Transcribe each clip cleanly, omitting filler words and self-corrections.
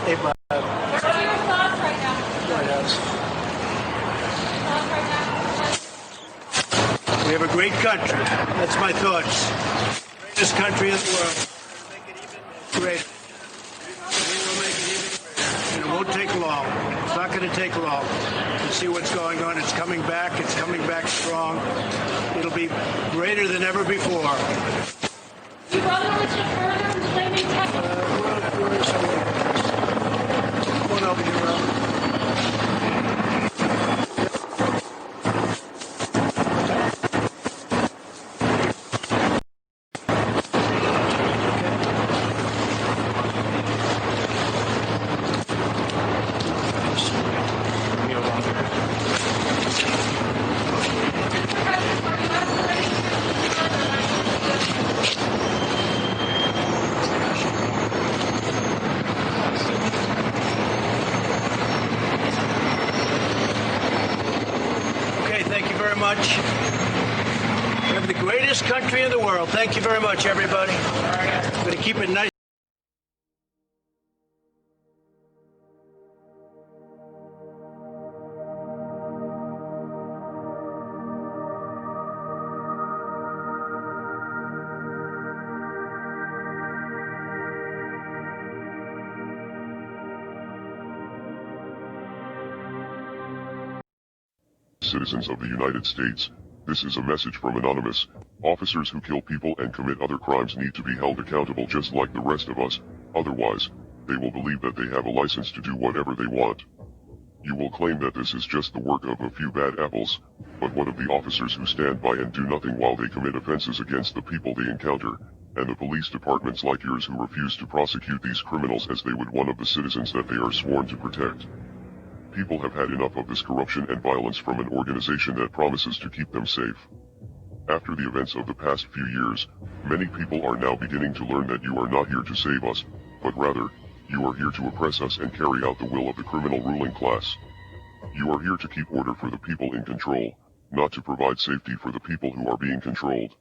Hey, Bob. What are your thoughts right now? White House. Thoughts right now? We have a great country. That's my thoughts. Greatest country in the world. Make it even greater. We will make it even greater. And it won't take long. It's not going to take long to see what's going on. It's coming back. It's coming back strong. It'll be greater than ever before. You brother wants to further claiming Texas. Where is somebody? Come on over here, Rob. Thank you very much. We have the greatest country in the world. Thank you very much, everybody. I'm going to keep it nice. Citizens of the United States, this is a message from Anonymous. Officers who kill people and commit other crimes need to be held accountable just like the rest of us, otherwise, they will believe that they have a license to do whatever they want. You will claim that this is just the work of a few bad apples, but what of the officers who stand by and do nothing while they commit offenses against the people they encounter, and the police departments like yours who refuse to prosecute these criminals as they would one of the citizens that they are sworn to protect? People have had enough of this corruption and violence from an organization that promises to keep them safe. After the events of the past few years, many people are now beginning to learn that you are not here to save us, but rather, you are here to oppress us and carry out the will of the criminal ruling class. You are here to keep order for the people in control, not to provide safety for the people who are being controlled.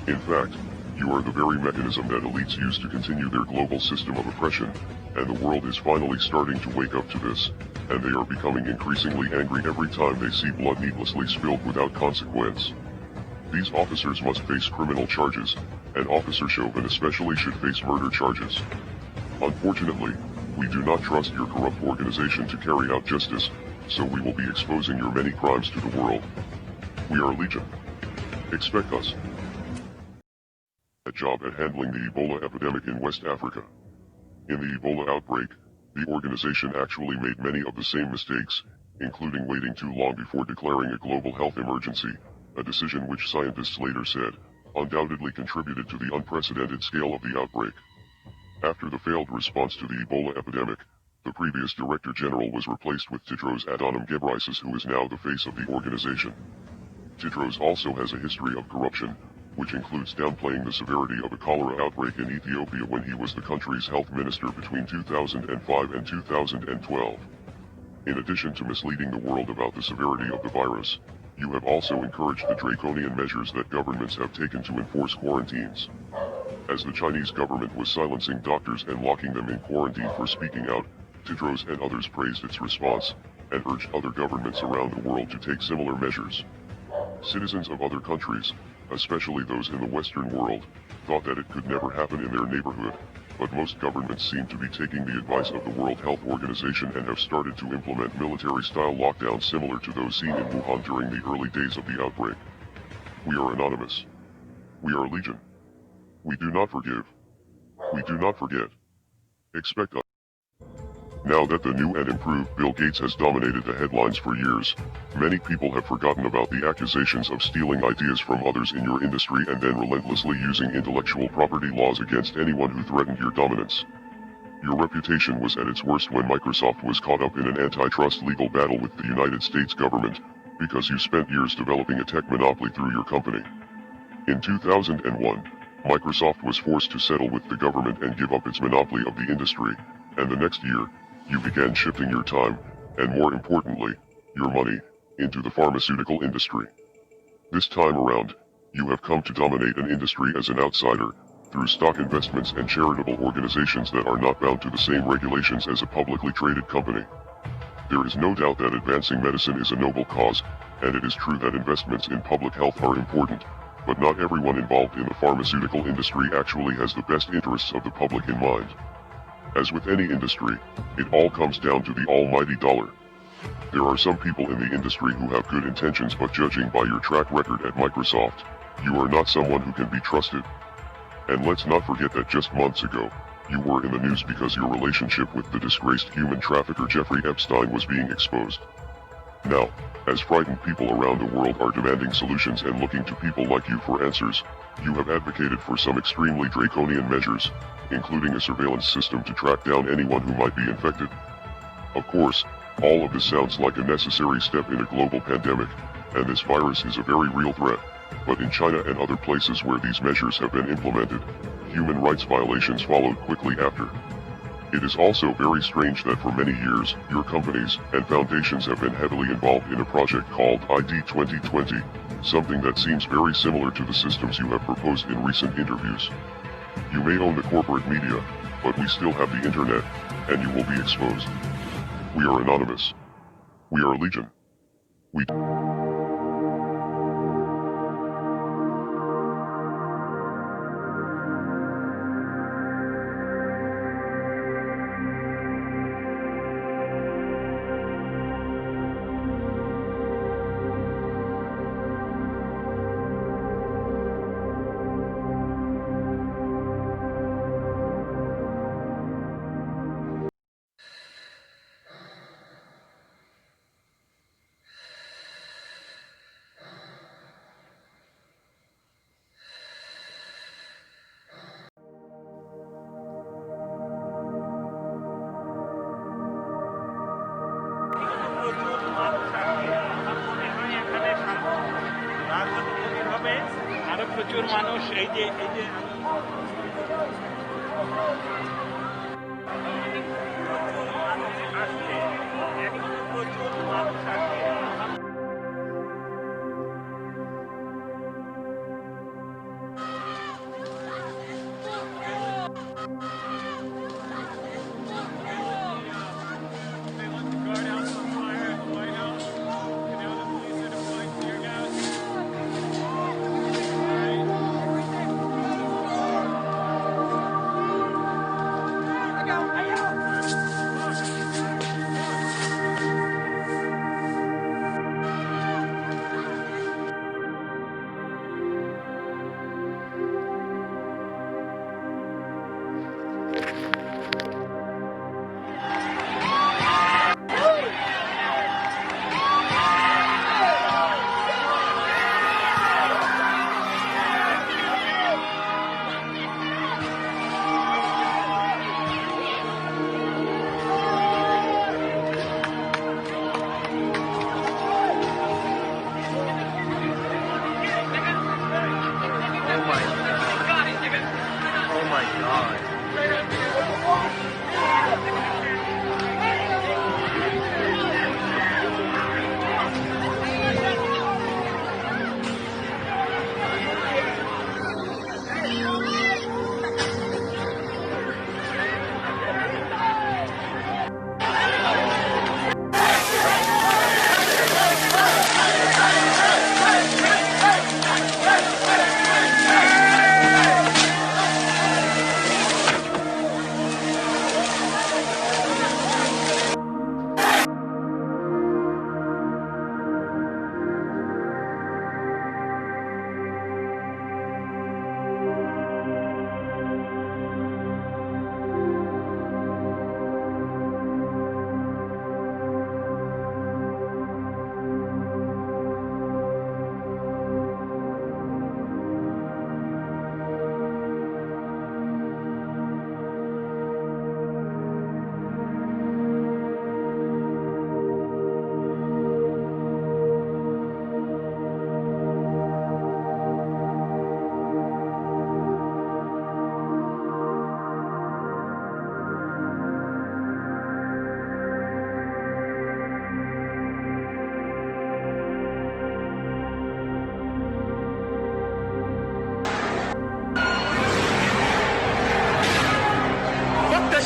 In fact, you are the very mechanism that elites use to continue their global system of oppression, and the world is finally starting to wake up to this, and they are becoming increasingly angry every time they see blood needlessly spilled without consequence. These officers must face criminal charges, and Officer Chauvin especially should face murder charges. Unfortunately, we do not trust your corrupt organization to carry out justice, so we will be exposing your many crimes to the world. We are Legion. Expect us. A job at handling the Ebola epidemic in West Africa. In the Ebola outbreak, the organization actually made many of the same mistakes, including waiting too long before declaring a global health emergency, a decision which scientists later said undoubtedly contributed to the unprecedented scale of the outbreak. After the failed response to the Ebola epidemic, the previous Director General was replaced with Tedros Adhanom Ghebreyesus, who is now the face of the organization. Tedros also has a history of corruption, which includes downplaying the severity of a cholera outbreak in Ethiopia when he was the country's health minister between 2005 and 2012. In addition to misleading the world about the severity of the virus, you have also encouraged the draconian measures that governments have taken to enforce quarantines. As the Chinese government was silencing doctors and locking them in quarantine for speaking out, Tedros and others praised its response, and urged other governments around the world to take similar measures. Citizens of other countries, especially those in the Western world, thought that it could never happen in their neighborhood, but most governments seem to be taking the advice of the World Health Organization and have started to implement military-style lockdowns similar to those seen in Wuhan during the early days of the outbreak. We are Anonymous. We are Legion. We do not forgive. We do not forget. Expect us. Now that the new and improved Bill Gates has dominated the headlines for years, many people have forgotten about the accusations of stealing ideas from others in your industry and then relentlessly using intellectual property laws against anyone who threatened your dominance. Your reputation was at its worst when Microsoft was caught up in an antitrust legal battle with the United States government, because you spent years developing a tech monopoly through your company. In 2001, Microsoft was forced to settle with the government and give up its monopoly of the industry, and the next year, you began shifting your time, and more importantly, your money, into the pharmaceutical industry. This time around, you have come to dominate an industry as an outsider, through stock investments and charitable organizations that are not bound to the same regulations as a publicly traded company. There is no doubt that advancing medicine is a noble cause, and it is true that investments in public health are important, but not everyone involved in the pharmaceutical industry actually has the best interests of the public in mind. As with any industry, it all comes down to the almighty dollar. There are some people in the industry who have good intentions, but judging by your track record at Microsoft, you are not someone who can be trusted. And let's not forget that just months ago, you were in the news because your relationship with the disgraced human trafficker Jeffrey Epstein was being exposed. Now, as frightened people around the world are demanding solutions and looking to people like you for answers, you have advocated for some extremely draconian measures, including a surveillance system to track down anyone who might be infected. Of course, all of this sounds like a necessary step in a global pandemic, and this virus is a very real threat, but in China and other places where these measures have been implemented, human rights violations followed quickly after. It is also very strange that for many years, your companies and foundations have been heavily involved in a project called ID 2020, something that seems very similar to the systems you have proposed in recent interviews. You may own the corporate media, but we still have the internet, and you will be exposed. We are anonymous. We are Legion. We প্রচুর মানুষ এই যে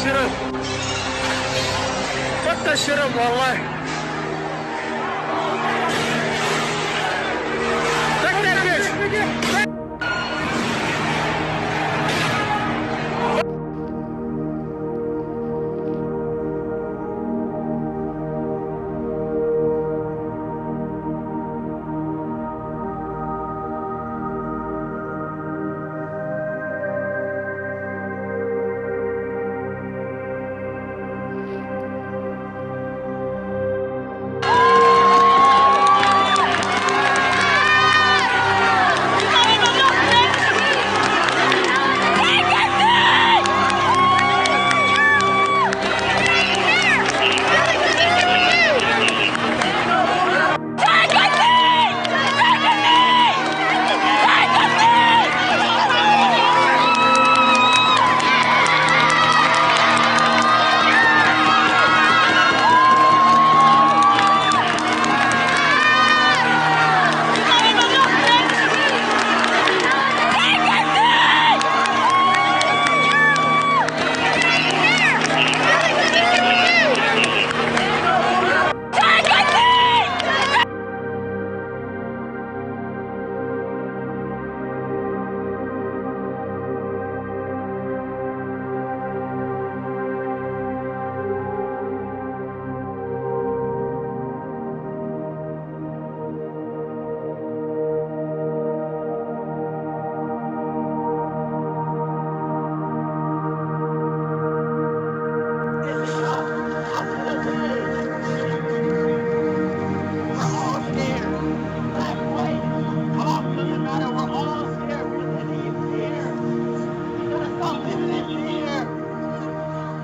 shit up. Fuck that shit up, والله. Take that bitch.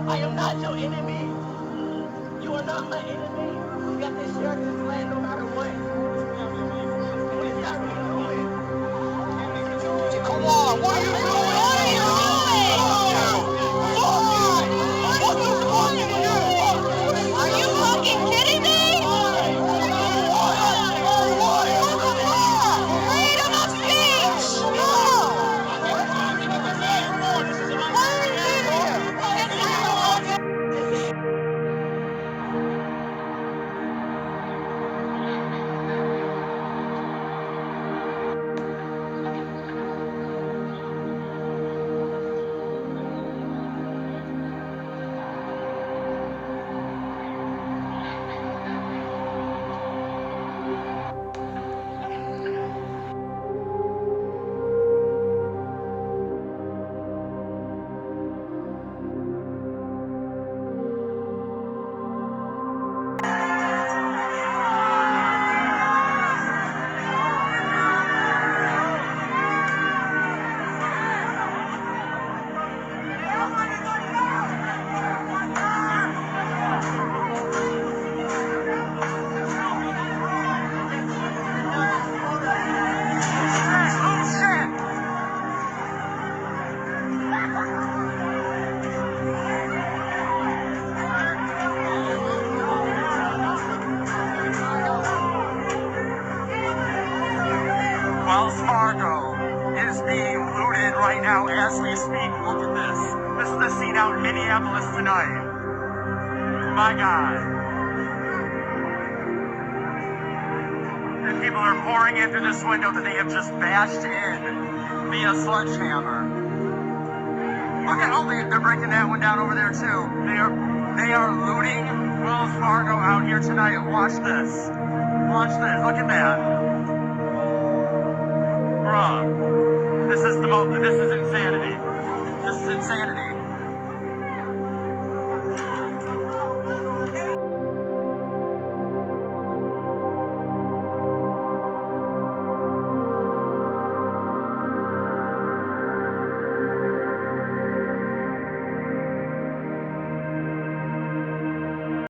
I am not your enemy. You are not my enemy. You got to share this land no matter what. What is that doing? Come on, what are you doing? What are you doing? Are you fucking kidding me? Freedom of speech! Wells Fargo is being looted right now as we speak. Look at this. This is the scene out in Minneapolis tonight. My God. And people are pouring in through this window that they have just bashed in via sledgehammer. Look at, oh, they're breaking that one down over there too. They are looting Wells Fargo out here tonight. Watch this. Watch this. Look at that. Bruh, this is insanity. This is insanity.